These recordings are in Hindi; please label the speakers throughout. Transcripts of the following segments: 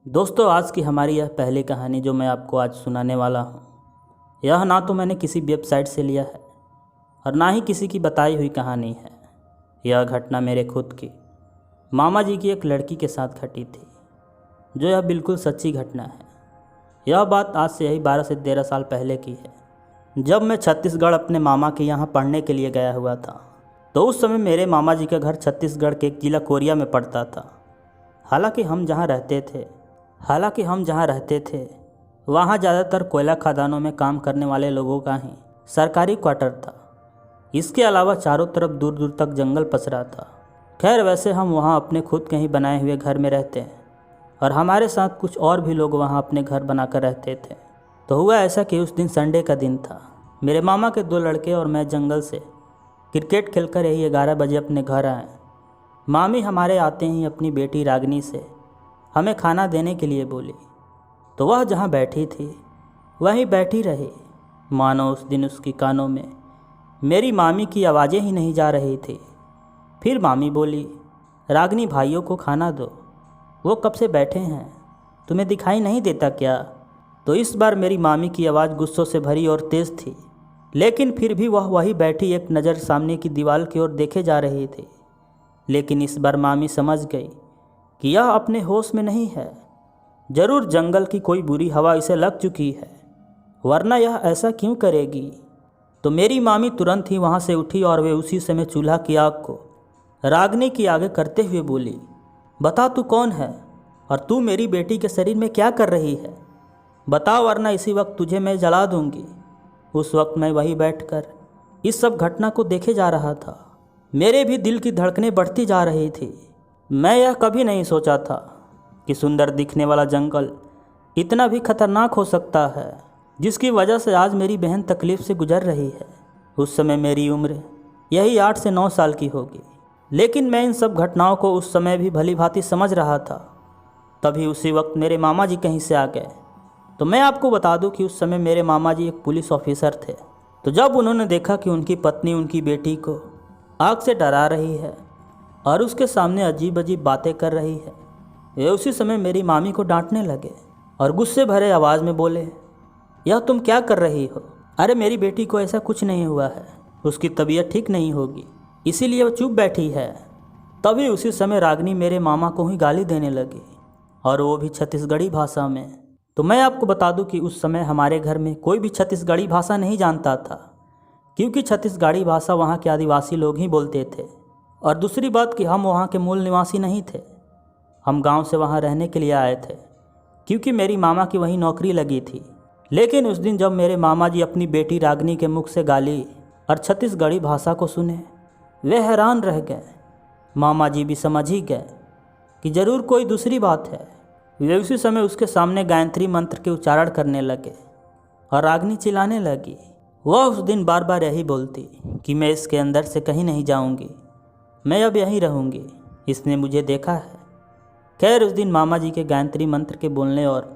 Speaker 1: दोस्तों, आज की हमारी यह पहली कहानी जो मैं आपको आज सुनाने वाला हूँ, यह ना तो मैंने किसी वेबसाइट से लिया है और ना ही किसी की बताई हुई कहानी है। यह घटना मेरे खुद की मामा जी की एक लड़की के साथ घटी थी, जो यह बिल्कुल सच्ची घटना है। यह बात आज से यही 12 से 13 साल पहले की है, जब मैं छत्तीसगढ़ अपने मामा के यहाँ पढ़ने के लिए गया हुआ था। तो उस समय मेरे मामा जी का घर छत्तीसगढ़ के एक जिला कोरिया में पड़ता था। हालांकि हम जहाँ रहते थे वहाँ ज़्यादातर कोयला खदानों में काम करने वाले लोगों का ही सरकारी क्वार्टर था। इसके अलावा चारों तरफ दूर दूर तक जंगल पसरा था। खैर, वैसे हम वहाँ अपने खुद के ही बनाए हुए घर में रहते हैं और हमारे साथ कुछ और भी लोग वहाँ अपने घर बनाकर रहते थे। तो हुआ ऐसा कि उस दिन संडे का दिन था। मेरे मामा के 2 लड़के और मैं जंगल से क्रिकेट खेलकर यही 11 बजे अपने घर आए। मामी हमारे आते ही अपनी बेटी रागनी से हमें खाना देने के लिए बोली, तो वह जहाँ बैठी थी वहीं बैठी रही, मानो उस दिन उसकी कानों में मेरी मामी की आवाज़ें ही नहीं जा रही थी। फिर मामी बोली, रागनी, भाइयों को खाना दो, वो कब से बैठे हैं, तुम्हें दिखाई नहीं देता क्या? तो इस बार मेरी मामी की आवाज़ गुस्सों से भरी और तेज़ थी, लेकिन फिर भी वह वहीं बैठी एक नज़र सामने की दीवार की ओर देखे जा रही थी। लेकिन इस बार मामी समझ गई कि यह अपने होश में नहीं है। जरूर जंगल की कोई बुरी हवा इसे लग चुकी है, वरना यह ऐसा क्यों करेगी। तो मेरी मामी तुरंत ही वहाँ से उठी और वे उसी समय चूल्हा की आग को रागनी की आगे करते हुए बोली, बता तू कौन है और तू मेरी बेटी के शरीर में क्या कर रही है? बता, वरना इसी वक्त तुझे मैं जला दूंगी। उस वक्त मैं वहीं बैठकर इस सब घटना को देखे जा रहा था। मेरे भी दिल की धड़कनें बढ़ती जा रही थी। मैं यह कभी नहीं सोचा था कि सुंदर दिखने वाला जंगल इतना भी खतरनाक हो सकता है, जिसकी वजह से आज मेरी बहन तकलीफ़ से गुजर रही है। उस समय मेरी उम्र यही 8 से 9 साल की होगी, लेकिन मैं इन सब घटनाओं को उस समय भी भली भांति समझ रहा था। तभी उसी वक्त मेरे मामा जी कहीं से आ गए। तो मैं आपको बता दूं कि उस समय मेरे मामा जी एक पुलिस ऑफिसर थे। तो जब उन्होंने देखा कि उनकी पत्नी उनकी बेटी को आग से डरा रही है और उसके सामने अजीब अजीब बातें कर रही है, वे उसी समय मेरी मामी को डांटने लगे और गुस्से भरे आवाज़ में बोले, यह तुम क्या कर रही हो? अरे मेरी बेटी को ऐसा कुछ नहीं हुआ है, उसकी तबीयत ठीक नहीं होगी, इसीलिए वो चुप बैठी है। तभी उसी समय रागनी मेरे मामा को ही गाली देने लगी, और वो भी छत्तीसगढ़ी भाषा में। तो मैं आपको बता दूं कि उस समय हमारे घर में कोई भी छत्तीसगढ़ी भाषा नहीं जानता था, क्योंकि छत्तीसगढ़ी भाषा वहाँ के आदिवासी लोग ही बोलते थे। और दूसरी बात कि हम वहाँ के मूल निवासी नहीं थे, हम गांव से वहाँ रहने के लिए आए थे, क्योंकि मेरी मामा की वहीं नौकरी लगी थी। लेकिन उस दिन जब मेरे मामा जी अपनी बेटी रागनी के मुख से गाली और छत्तीसगढ़ी भाषा को सुने, वे हैरान रह गए। मामा जी भी समझ ही गए कि ज़रूर कोई दूसरी बात है। वे उसी समय उसके सामने गायत्री मंत्र के उच्चारण करने लगे और रागनी चिल्लाने लगी। वह उस दिन बार बार यही बोलती कि मैं इसके अंदर से कहीं नहीं जाऊंगी, मैं अब यहीं रहूंगी, इसने मुझे देखा है। खैर, उस दिन मामा जी के गायत्री मंत्र के बोलने और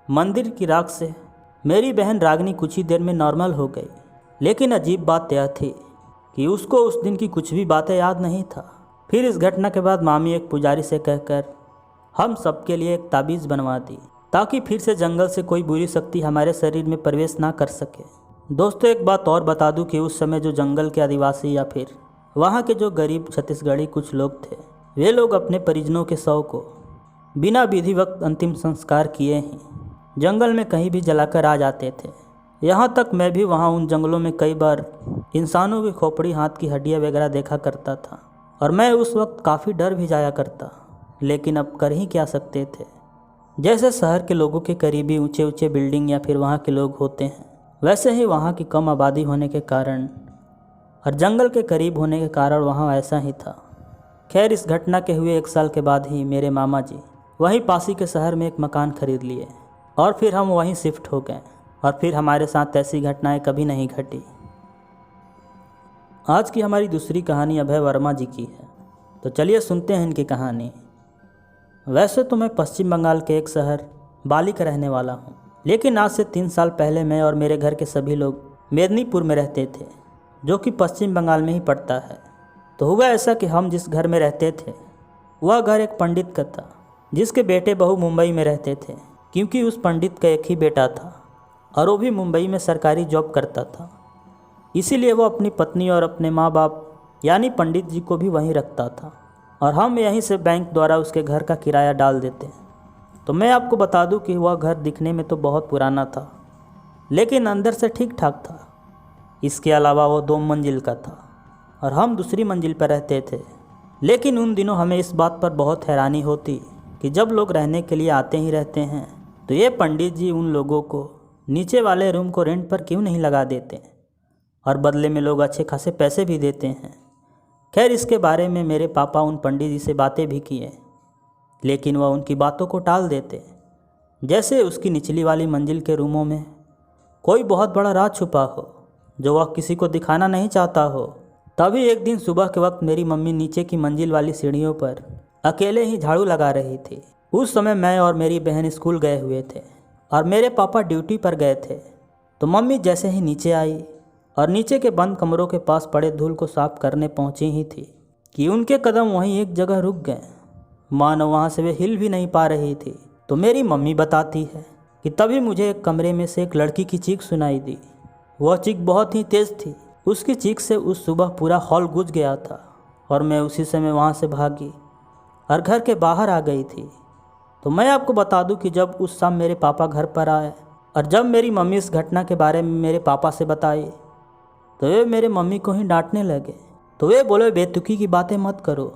Speaker 1: मंदिर की राख से मेरी बहन रागनी कुछ ही देर में नॉर्मल हो गई। लेकिन अजीब बात यह थी कि उसको उस दिन की कुछ भी बातें याद नहीं था। फिर इस घटना के बाद मामी एक पुजारी से कहकर हम सबके लिए एक ताबीज़ बनवा दी, ताकि फिर से जंगल से कोई बुरी शक्ति हमारे शरीर में प्रवेश ना कर सके। दोस्तों, एक बात और बता दूं कि उस समय जो जंगल के आदिवासी या फिर वहाँ के जो गरीब छत्तीसगढ़ी कुछ लोग थे, वे लोग अपने परिजनों के शव को बिना विधिवत अंतिम संस्कार किए ही जंगल में कहीं भी जलाकर आ जाते थे। यहाँ तक मैं भी वहाँ उन जंगलों में कई बार इंसानों की खोपड़ी, हाथ की हड्डियाँ वगैरह देखा करता था, और मैं उस वक्त काफ़ी डर भी जाया करता। लेकिन अब कर ही क्या सकते थे। जैसे शहर के लोगों के करीबी ऊंचे ऊंचे बिल्डिंग या फिर वहाँ के लोग होते हैं, वैसे ही वहाँ की कम आबादी होने के कारण और जंगल के करीब होने के कारण वहाँ ऐसा ही था। खैर, इस घटना के हुए 1 साल के बाद ही मेरे मामा जी वहीं पासी के शहर में एक मकान खरीद लिए और फिर हम वहीं शिफ्ट हो गए, और फिर हमारे साथ ऐसी घटनाएं कभी नहीं घटी। आज की हमारी दूसरी कहानी अभय वर्मा जी की है, तो चलिए सुनते हैं इनकी कहानी। वैसे तो मैं पश्चिम बंगाल के एक शहर बाली का रहने वाला हूँ, लेकिन आज से 3 साल पहले मैं और मेरे घर के सभी लोग मेदिनीपुर में रहते थे, जो कि पश्चिम बंगाल में ही पड़ता है। तो हुआ ऐसा कि हम जिस घर में रहते थे वह घर एक पंडित का था, जिसके बेटे बहू मुंबई में रहते थे, क्योंकि उस पंडित का एक ही बेटा था और वो भी मुंबई में सरकारी जॉब करता था। इसीलिए वो अपनी पत्नी और अपने माँ बाप यानी पंडित जी को भी वहीं रखता था और हम यहीं से बैंक द्वारा उसके घर का किराया डाल देते हैं। तो मैं आपको बता दूं कि वह घर दिखने में तो बहुत पुराना था, लेकिन अंदर से ठीक ठाक था। इसके अलावा वो 2 मंजिल का था और हम दूसरी मंजिल पर रहते थे। लेकिन उन दिनों हमें इस बात पर बहुत हैरानी होती कि जब लोग रहने के लिए आते ही रहते हैं तो ये पंडित जी उन लोगों को नीचे वाले रूम को रेंट पर क्यों नहीं लगा देते और बदले में लोग अच्छे खासे पैसे भी देते हैं। खैर, इसके बारे में मेरे पापा उन पंडित जी से बातें भी किए, लेकिन वह उनकी बातों को टाल देते। जैसे उसकी निचली वाली मंजिल के रूमों में कोई बहुत बड़ा राज छुपा हो जो वह किसी को दिखाना नहीं चाहता हो। तभी एक दिन सुबह के वक्त मेरी मम्मी नीचे की मंजिल वाली सीढ़ियों पर अकेले ही झाड़ू लगा रही थी। उस समय मैं और मेरी बहन स्कूल गए हुए थे और मेरे पापा ड्यूटी पर गए थे। तो मम्मी जैसे ही नीचे आई और नीचे के बंद कमरों के पास पड़े धूल को साफ करने पहुंची ही थी कि उनके कदम वहीं एक जगह रुक गए, मानो वहाँ से वे हिल भी नहीं पा रही थी। तो मेरी मम्मी बताती है कि तभी मुझे एक कमरे में से एक लड़की की चीख सुनाई दी। वह चीख बहुत ही तेज़ थी। उसकी चीख से उस सुबह पूरा हॉल गूंज गया था और मैं उसी समय वहाँ से भागी और घर के बाहर आ गई थी। तो मैं आपको बता दूं कि जब उस शाम मेरे पापा घर पर आए और जब मेरी मम्मी इस घटना के बारे में मेरे पापा से बताई तो वे मेरे मम्मी को ही डांटने लगे। तो वे बोले, बेतुकी की बातें मत करो,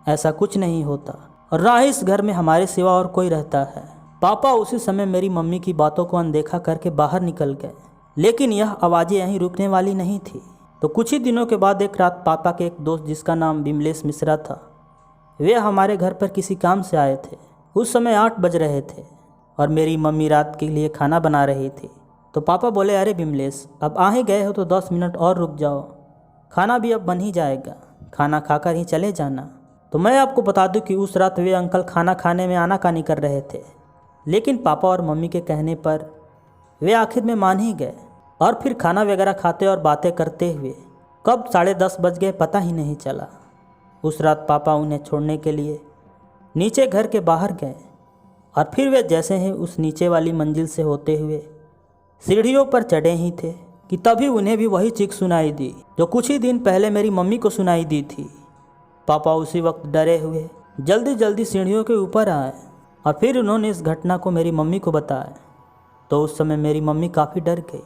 Speaker 1: ऐसा कुछ नहीं होता और ना ही इस घर में हमारे सिवा और कोई रहता है। पापा उसी समय मेरी मम्मी की बातों को अनदेखा करके बाहर निकल गए। लेकिन यह आवाज़ें यहीं रुकने वाली नहीं थी। तो कुछ ही दिनों के बाद एक रात पापा के एक दोस्त जिसका नाम विमलेश मिश्रा था, वे हमारे घर पर किसी काम से आए थे। उस समय 8 बज रहे थे और मेरी मम्मी रात के लिए खाना बना रही थी। तो पापा बोले, अरे विमलेश, अब आ ही गए हो तो 10 मिनट और रुक जाओ, खाना भी अब बन ही जाएगा, खाना खाकर ही चले जाना। तो मैं आपको बता दूं कि उस रात वे अंकल खाना खाने में आनाकानी कर रहे थे, लेकिन पापा और मम्मी के कहने पर वे आखिर में मान ही गए और फिर खाना वगैरह खाते और बातें करते हुए कब 10:30 बज गए पता ही नहीं चला। उस रात पापा उन्हें छोड़ने के लिए नीचे घर के बाहर गए और फिर वे जैसे ही उस नीचे वाली मंजिल से होते हुए सीढ़ियों पर चढ़े ही थे कि तभी उन्हें भी वही चीख सुनाई दी जो कुछ ही दिन पहले मेरी मम्मी को सुनाई दी थी। पापा उसी वक्त डरे हुए जल्दी जल्दी सीढ़ियों के ऊपर आए और फिर उन्होंने इस घटना को मेरी मम्मी को बताया। तो उस समय मेरी मम्मी काफ़ी डर गई।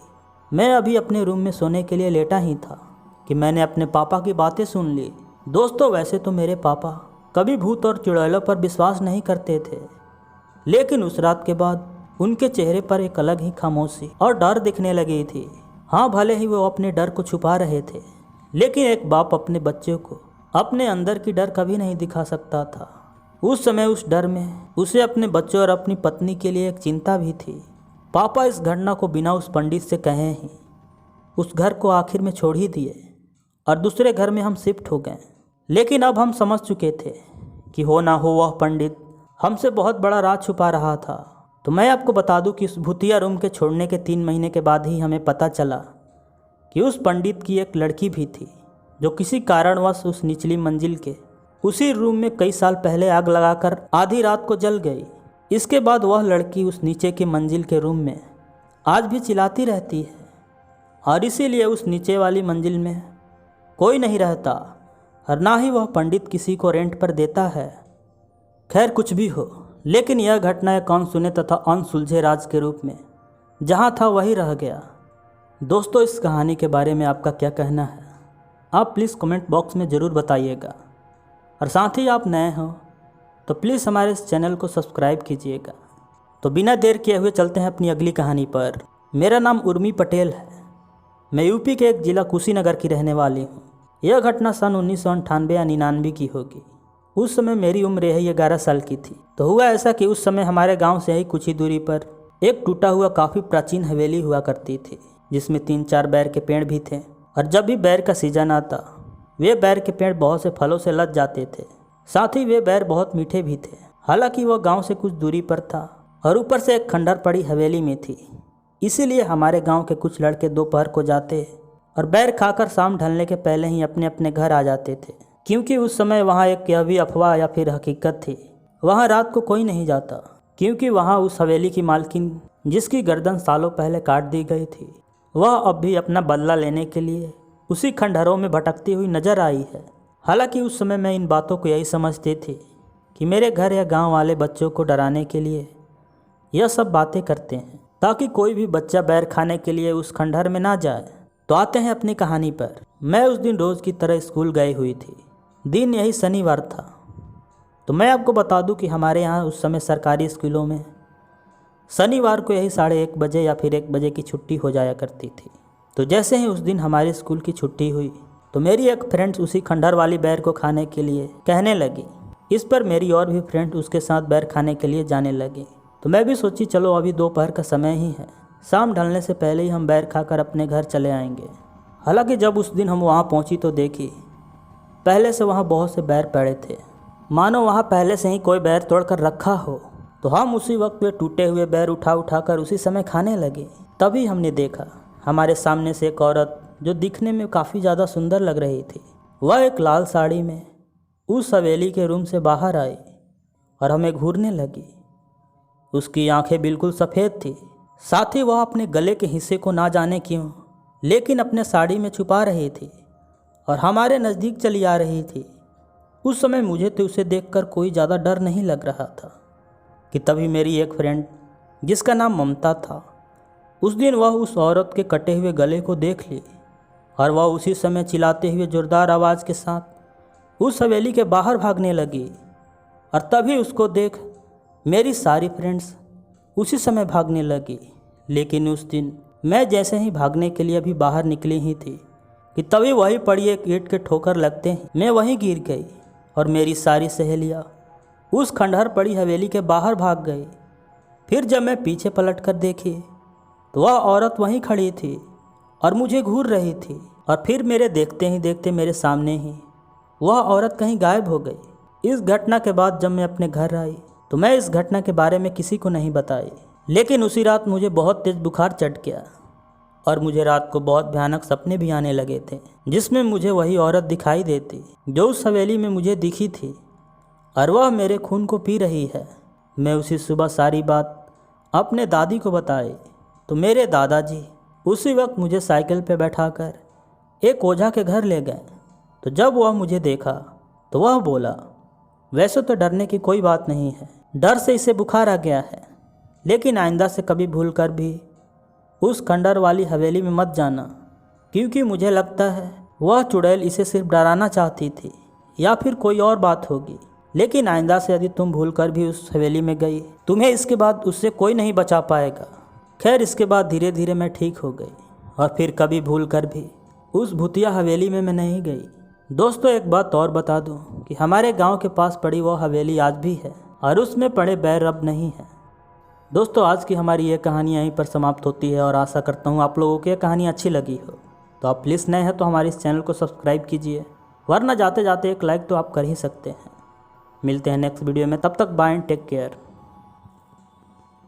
Speaker 1: मैं अभी अपने रूम में सोने के लिए लेटा ही था कि मैंने अपने पापा की बातें सुन ली। दोस्तों, वैसे तो मेरे पापा कभी भूत और चुड़ैलों पर विश्वास नहीं करते थे, लेकिन उस रात के बाद उनके चेहरे पर एक अलग ही खामोशी और डर दिखने लगी थी। हाँ, भले ही वो अपने डर को छुपा रहे थे, लेकिन एक बाप अपने बच्चे को अपने अंदर की डर कभी नहीं दिखा सकता था। उस समय उस डर में उसे अपने बच्चों और अपनी पत्नी के लिए एक चिंता भी थी। पापा इस घटना को बिना उस पंडित से कहे ही उस घर को आखिर में छोड़ ही दिए और दूसरे घर में हम शिफ्ट हो गए। लेकिन अब हम समझ चुके थे कि हो ना हो वह पंडित हमसे बहुत बड़ा राज छुपा रहा था। तो मैं आपको बता दूं कि उस भूतिया रूम के छोड़ने के 3 महीने के बाद ही हमें पता चला कि उस पंडित की एक लड़की भी थी जो किसी कारणवश उस निचली मंजिल के उसी रूम में कई साल पहले आग लगाकर आधी रात को जल गई। इसके बाद वह लड़की उस नीचे की मंजिल के रूम में आज भी चिल्लाती रहती है और इसीलिए उस नीचे वाली मंजिल में कोई नहीं रहता और ना ही वह पंडित किसी को रेंट पर देता है। खैर, कुछ भी हो, लेकिन यह घटना एक अनसुने तथा अनसुलझे राज के रूप में जहाँ था वही रह गया। दोस्तों, इस कहानी के बारे में आपका क्या कहना है? आप प्लीज़ कमेंट बॉक्स में ज़रूर बताइएगा और साथ ही आप नए हो तो प्लीज़ हमारे इस चैनल को सब्सक्राइब कीजिएगा। तो बिना देर किए हुए चलते हैं अपनी अगली कहानी पर। मेरा नाम उर्मी पटेल है। मैं यूपी के एक ज़िला कुशीनगर की रहने वाली हूँ। यह घटना सन 1998 या 99 की होगी। उस समय मेरी उम्र यही 11 साल की थी। तो हुआ ऐसा कि उस समय हमारे गांव से ही कुछ ही दूरी पर एक टूटा हुआ काफ़ी प्राचीन हवेली हुआ करती थी, जिसमें 3-4 बैर के पेड़ भी थे। और जब भी बैर का सीजन आता, वे बैर के पेड़ बहुत से फलों से लद जाते थे। साथ ही वे बैर बहुत मीठे भी थे। हालांकि वह गांव से कुछ दूरी पर था और ऊपर से एक खंडहर पड़ी हवेली में थी। इसीलिए हमारे गांव के कुछ लड़के दोपहर को जाते और बैर खाकर शाम ढलने के पहले ही अपने अपने घर आ जाते थे, क्योंकि उस समय वहाँ एक यह भी अफवाह या फिर हकीकत थी वहाँ रात को कोई नहीं जाता, क्योंकि वहाँ उस हवेली की मालकिन, जिसकी गर्दन सालों पहले काट दी गई थी, वह अब भी अपना बदला लेने के लिए उसी खंडहरों में भटकती हुई नजर आई है। हालांकि उस समय मैं इन बातों को यही समझती थी कि मेरे घर या गांव वाले बच्चों को डराने के लिए यह सब बातें करते हैं, ताकि कोई भी बच्चा बैर खाने के लिए उस खंडहर में ना जाए। तो आते हैं अपनी कहानी पर। मैं उस दिन रोज़ की तरह स्कूल गई हुई थी। दिन यही शनिवार था। तो मैं आपको बता दूं कि हमारे यहाँ उस समय सरकारी स्कूलों में शनिवार को यही 1:30 बजे या फिर 1 बजे की छुट्टी हो जाया करती थी। तो जैसे ही उस दिन हमारे स्कूल की छुट्टी हुई तो मेरी एक फ्रेंड्स उसी खंडहर वाली बैर को खाने के लिए कहने लगी। इस पर मेरी और भी फ्रेंड उसके साथ बैर खाने के लिए जाने लगी। तो मैं भी सोची चलो अभी दोपहर का समय ही है, शाम ढलने से पहले ही हम बैर खाकर अपने घर चले आएंगे। हालांकि जब उस दिन हम वहाँ पहुँची तो देखी पहले से वहाँ बहुत से बैर पड़े थे, मानो वहाँ पहले से ही कोई बैर तोड़कर रखा हो। तो हम उसी वक्त वे टूटे हुए बैर उठा कर उसी समय खाने लगे। तभी हमने देखा हमारे सामने से एक औरत, जो दिखने में काफ़ी ज़्यादा सुंदर लग रही थी, वह एक लाल साड़ी में उस हवेली के रूम से बाहर आई और हमें घूरने लगी। उसकी आंखें बिल्कुल सफ़ेद थी, साथ ही वह अपने गले के हिस्से को ना जाने क्यों लेकिन अपने साड़ी में छुपा रही थी और हमारे नज़दीक चली आ रही थी। उस समय मुझे तो उसे देखकर कोई ज़्यादा डर नहीं लग रहा था कि तभी मेरी एक फ्रेंड, जिसका नाम ममता था, उस दिन वह उस औरत के कटे हुए गले को देख ली और वह उसी समय चिल्लाते हुए ज़ोरदार आवाज़ के साथ उस हवेली के बाहर भागने लगी। और तभी उसको देख मेरी सारी फ्रेंड्स उसी समय भागने लगी। लेकिन उस दिन मैं जैसे ही भागने के लिए अभी बाहर निकली ही थी कि तभी वही पड़ी एक ईंट के ठोकर लगते ही मैं वहीं गिर गई और मेरी सारी सहेलियाँ उस खंडहर पड़ी हवेली के बाहर भाग गई। फिर जब मैं पीछे पलट कर देखी तो वह औरत वहीं खड़ी थी और मुझे घूर रही थी। और फिर मेरे देखते ही देखते मेरे सामने ही वह औरत कहीं गायब हो गई। इस घटना के बाद जब मैं अपने घर आई तो मैं इस घटना के बारे में किसी को नहीं बताई। लेकिन उसी रात मुझे बहुत तेज़ बुखार चढ़ गया और मुझे रात को बहुत भयानक सपने भी आने लगे थे, जिसमें मुझे वही औरत दिखाई देती जो उस हवेली में मुझे दिखी थी और वह मेरे खून को पी रही है। मैं उसी सुबह सारी बात अपने दादी को बताई तो मेरे दादाजी उसी वक्त मुझे साइकिल पर बैठाकर एक ओझा के घर ले गए। तो जब वह मुझे देखा तो वह बोला, वैसे तो डरने की कोई बात नहीं है, डर से इसे बुखार आ गया है, लेकिन आइंदा से कभी भूल कर भी उस खंडहर वाली हवेली में मत जाना, क्योंकि मुझे लगता है वह चुड़ैल इसे सिर्फ डराना चाहती थी या फिर कोई और बात होगी। लेकिन आइंदा से यदि तुम भूल कर भी उस हवेली में गई, तुम्हें इसके बाद उससे कोई नहीं बचा पाएगा। खैर इसके बाद धीरे धीरे मैं ठीक हो गई और फिर कभी भूल कर भी उस भूतिया हवेली में मैं नहीं गई। दोस्तों एक बात और बता दूं कि हमारे गांव के पास पड़ी वो हवेली आज भी है और उसमें पड़े बैर अब नहीं है। दोस्तों आज की हमारी ये कहानी यहीं पर समाप्त होती है और आशा करता हूँ आप लोगों को ये कहानी अच्छी लगी हो। तो आप प्लीज़ नए हैं तो हमारे इस चैनल को सब्सक्राइब कीजिए, वरना जाते जाते एक लाइक तो आप कर ही सकते हैं। मिलते हैं नेक्स्ट वीडियो में, तब तक बाय एंड टेक केयर।